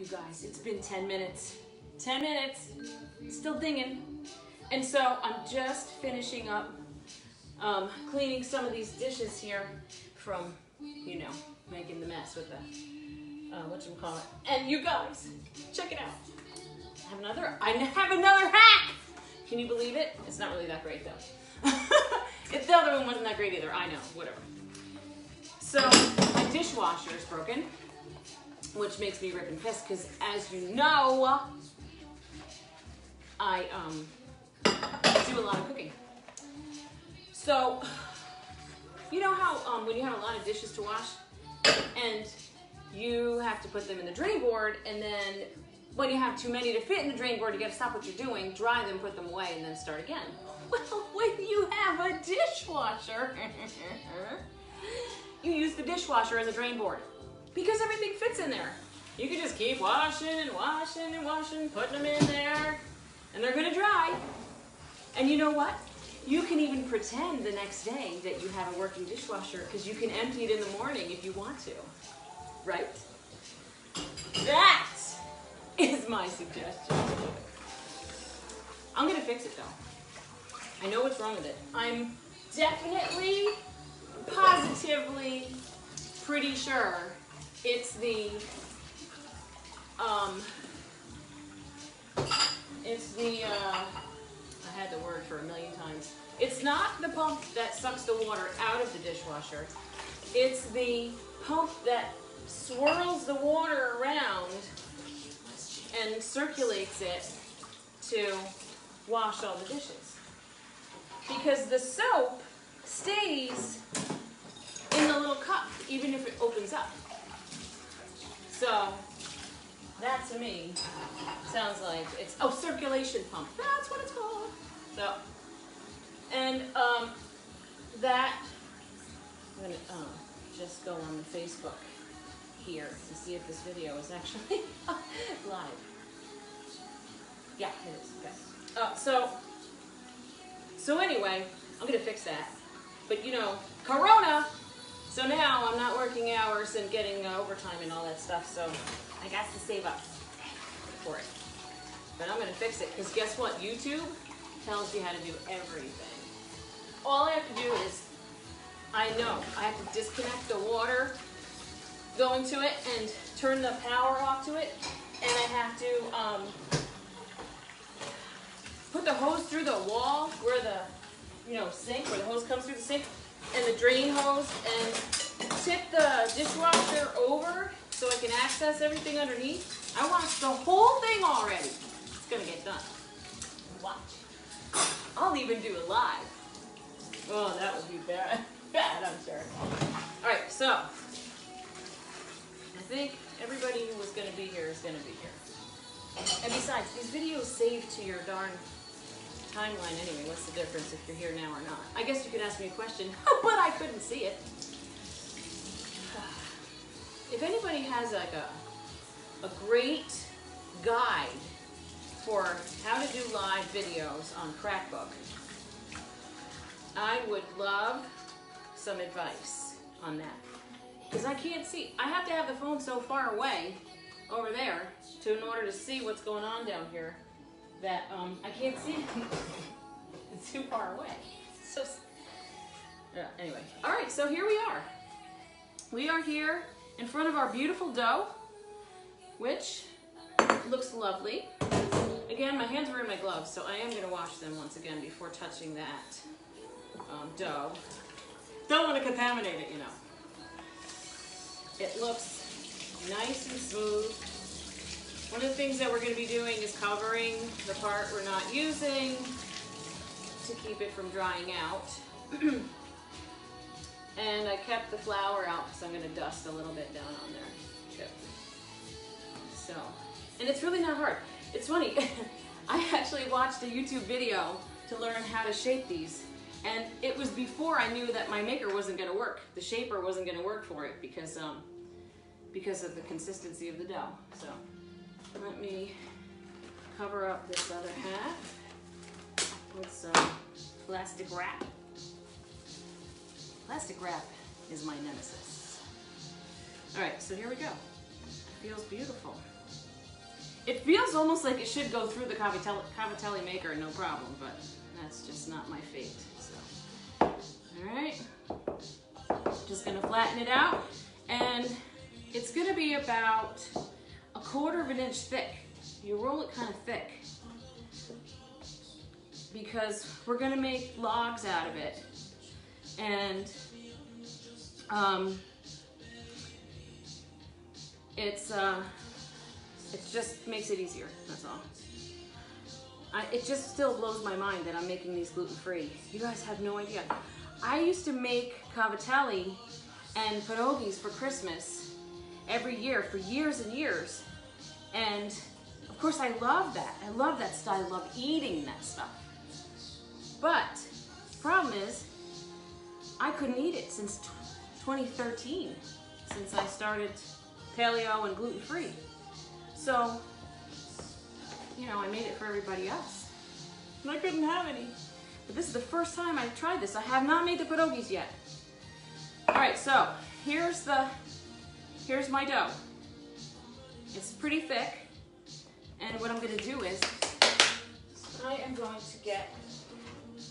you guys, it's been 10 minutes. 10 minutes, still dinging. And so I'm just finishing up cleaning some of these dishes here from, you know, making the mess with the, whatchamacallit. And you guys, check it out. I have another hack! Can you believe it? It's not really that great though. The other one wasn't that great either, I know, whatever. So my dishwasher is broken, which makes me rip and piss because, as you know, I do a lot of cooking. So, you know how when you have a lot of dishes to wash and you have to put them in the drain board, and then when you have too many to fit in the drain board, you gotta stop what you're doing, dry them, put them away, and then start again. Well, when you have a dishwasher, you use the dishwasher as a drain board because everything fits in there. You can just keep washing and washing and washing, putting them in there, and they're gonna dry. And you know what? You can even pretend the next day that you have a working dishwasher because you can empty it in the morning if you want to, right? That is my suggestion. I'm gonna fix it though. I know what's wrong with it. I'm definitely, positively, pretty sure it's the, I had the word for a million times. It's not the pump that sucks the water out of the dishwasher. It's the pump that swirls the water around and circulates it to wash all the dishes. Because the soap stays in the little cup, even if it opens up. So, that to me sounds like it's, oh, circulation pump. That's what it's called. So, and that, I'm gonna just go on the Facebook here to see if this video is actually live. Yeah, it is. Okay. So anyway, I'm gonna fix that. But you know, Corona. So now I'm not working hours and getting overtime and all that stuff. So I got to save up for it. But I'm gonna fix it because guess what? YouTube tells you how to do everything. All I have to do is, I know I have to disconnect the water going to it and turn the power off to it, and I have to put the hose through the wall where the sink, where the hose comes through the sink, and the drain hose, and tip the dishwasher over so I can access everything underneath. I watched the whole thing already. It's gonna get done. Watch. I'll even do it live. Oh, that would be bad, I'm sure. All right, so I think everybody who was going to be here is going to be here. And besides, these videos save to your darn timeline anyway. What's the difference if you're here now or not? I guess you could ask me a question, but I couldn't see it. If anybody has like a great guide for how to do live videos on Crackbook, I would love some advice on that. Because I can't see. I have to have the phone so far away over there in order to see what's going on down here that I can't see it. It's too far away. So, anyway. All right, so here we are. We are here in front of our beautiful dough, which looks lovely. Again, my hands were in my gloves, so I am going to wash them once again before touching that dough. Don't want to contaminate it, you know. It looks nice and smooth. One of the things that we're going to be doing is covering the part we're not using to keep it from drying out. And I kept the flour out because I'm going to dust a little bit down on there too. So, and it's really not hard. It's funny, I actually watched a YouTube video to learn how to shape these. And it was before I knew that my maker wasn't going to work. The shaper wasn't going to work for it because of the consistency of the dough. So let me cover up this other half with some plastic wrap. Plastic wrap is my nemesis. All right, so here we go. It feels beautiful. It feels almost like it should go through the Cavatelli maker, no problem, but that's just not my fate. So, all right, just gonna flatten it out, and it's gonna be about 1/4 of an inch thick. You roll it kind of thick because we're gonna make logs out of it, and it just makes it easier, that's all. It just still blows my mind that I'm making these gluten-free. You guys have no idea. I used to make cavatelli and pierogies for Christmas every year for years and years. And of course I love that. I love that style. I love eating that stuff. But the problem is I couldn't eat it since 2013, since I started paleo and gluten-free. So, you know, I made it for everybody else. And I couldn't have any. But this is the first time I've tried this. I have not made the pierogies yet. All right, so here's my dough. It's pretty thick. And what I'm gonna do is, I am going to get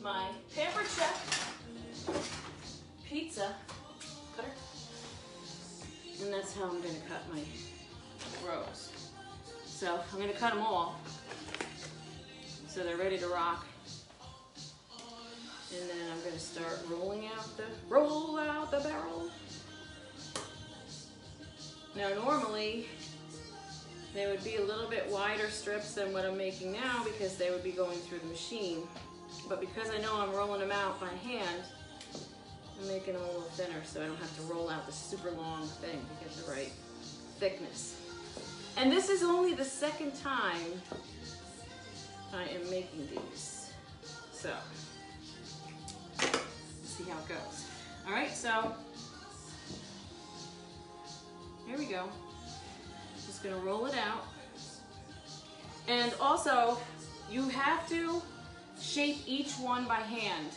my Pampered Chef pizza cutter. And that's how I'm gonna cut my rows. So I'm gonna cut them all so they're ready to rock. And then I'm gonna start roll out the barrel. Now normally they would be a little bit wider strips than what I'm making now because they would be going through the machine. But because I know I'm rolling them out by hand, I'm making them a little thinner so I don't have to roll out the super long thing to get the right thickness. And this is only the second time I am making these. So, let's see how it goes. All right, so here we go. Just gonna roll it out. And also, you have to shape each one by hand,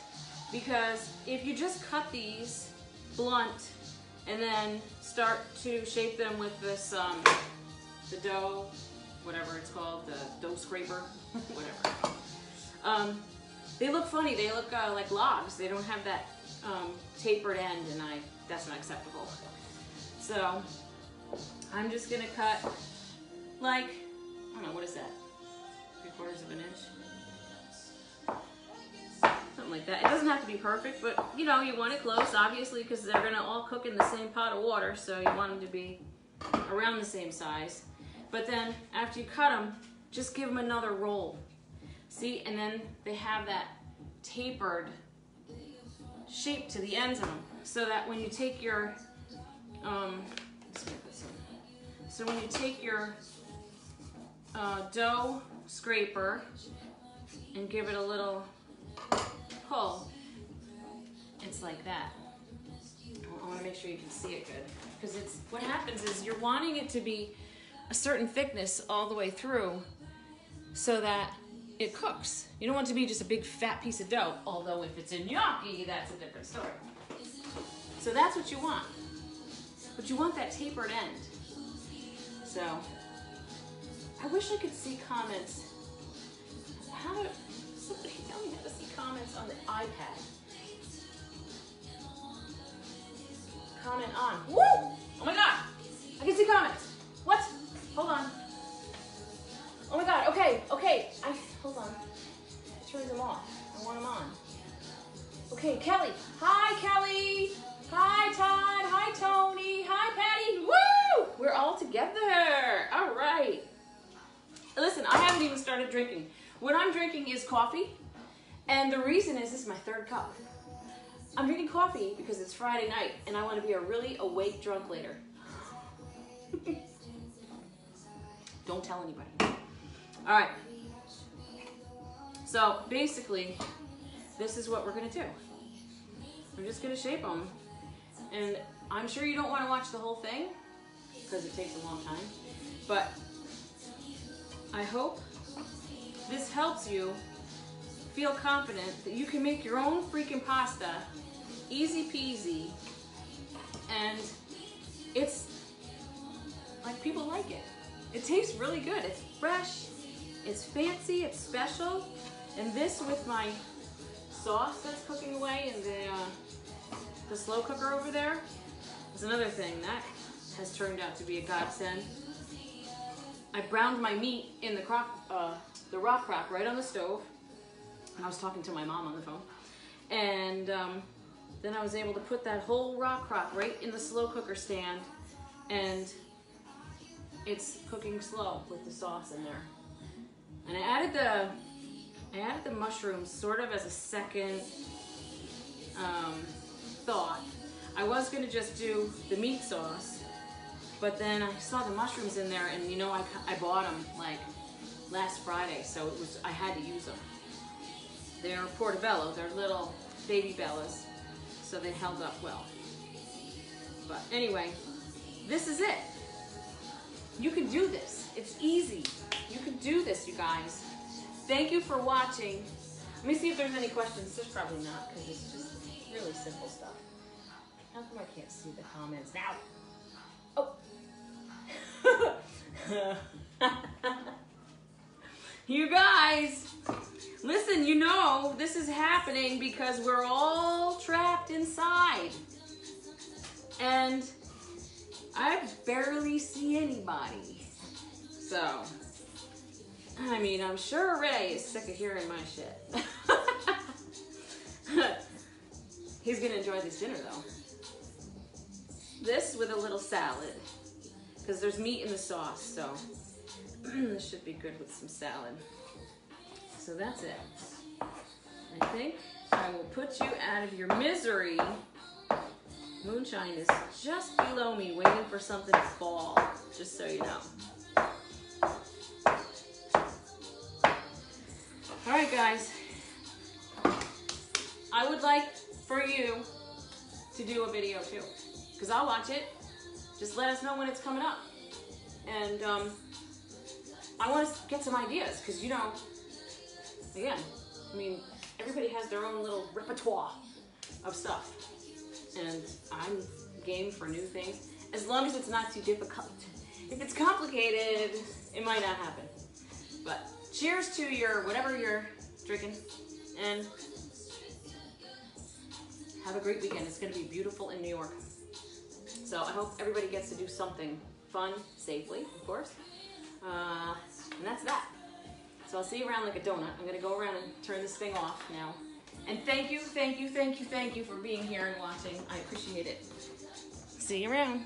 because if you just cut these blunt and then start to shape them with this the dough, whatever it's called, the dough scraper, whatever. They look funny. They look like logs. They don't have that tapered end, and that's not acceptable. So I'm just gonna cut like, I don't know, what is that? 3/4 of an inch? Something like that. It doesn't have to be perfect, but you know, you want it close, obviously, because they're gonna all cook in the same pot of water, so you want them to be around the same size. But then after you cut them, just give them another roll. See, and then they have that tapered shape to the ends of them, so that when you take your so when you take your dough scraper and give it a little pull, it's like that. I want to make sure you can see it good, because it's what happens is you're wanting it to be a certain thickness all the way through so that it cooks. You don't want it to be just a big fat piece of dough, although if it's in gnocchi, that's a different story. So that's what you want. But you want that tapered end. So I wish I could see comments. Somebody tell me how to see comments on the iPad. Comment on. Woo! Oh my God! I can see comments. What? Hold on. Oh my God, okay. Hold on. I turned them off. I want them on. Okay, Kelly. Hi, Kelly. Hi, Todd. Hi, Tony. Hi, Patty. Woo! We're all together. All right. Listen, I haven't even started drinking. What I'm drinking is coffee, and the reason is this is my 3rd cup. I'm drinking coffee because it's Friday night, and I want to be a really awake drunk later. Don't tell anybody. All right. So basically, this is what we're gonna do. I'm just gonna shape them, and I'm sure you don't want to watch the whole thing because it takes a long time, but I hope this helps you feel confident that you can make your own freaking pasta, easy peasy, and it's like people like it. It tastes really good. It's fresh, it's fancy, it's special. And this with my sauce that's cooking away in the slow cooker over there is another thing that has turned out to be a godsend. I browned my meat in the rock crock right on the stove. And I was talking to my mom on the phone. And then I was able to put that whole rock crock right in the slow cooker stand, and it's cooking slow with the sauce in there. And I added the mushrooms sort of as a second thought. I was gonna just do the meat sauce, but then I saw the mushrooms in there, and you know, I bought them like last Friday, so I had to use them. They're portobello, they're little baby bellas, so they held up well. But anyway, this is it. You can do this. It's easy. You can do this, you guys. Thank you for watching. Let me see if there's any questions. There's probably not, because it's just really simple stuff. How come I can't see the comments now? Oh. You guys, listen, you know this is happening because we're all trapped inside. And I barely see anybody. So, I mean, I'm sure Ray is sick of hearing my shit. He's gonna enjoy this dinner though. This with a little salad, because there's meat in the sauce, so this should be good with some salad. So that's it. I think I will put you out of your misery. Moonshine is just below me, waiting for something to fall, just so you know. All right, guys. I would like for you to do a video too, because I'll watch it. Just let us know when it's coming up. And I want to get some ideas, because, you know, again, I mean, everybody has their own little repertoire of stuff. And I'm game for new things, as long as it's not too difficult. If it's complicated, it might not happen. But cheers to your whatever you're drinking, and have a great weekend. It's going to be beautiful in New York. So I hope everybody gets to do something fun, safely, of course. And that's that. So I'll see you around like a donut. I'm going to go around and turn this thing off now. And thank you for being here and watching. I appreciate it. See you around.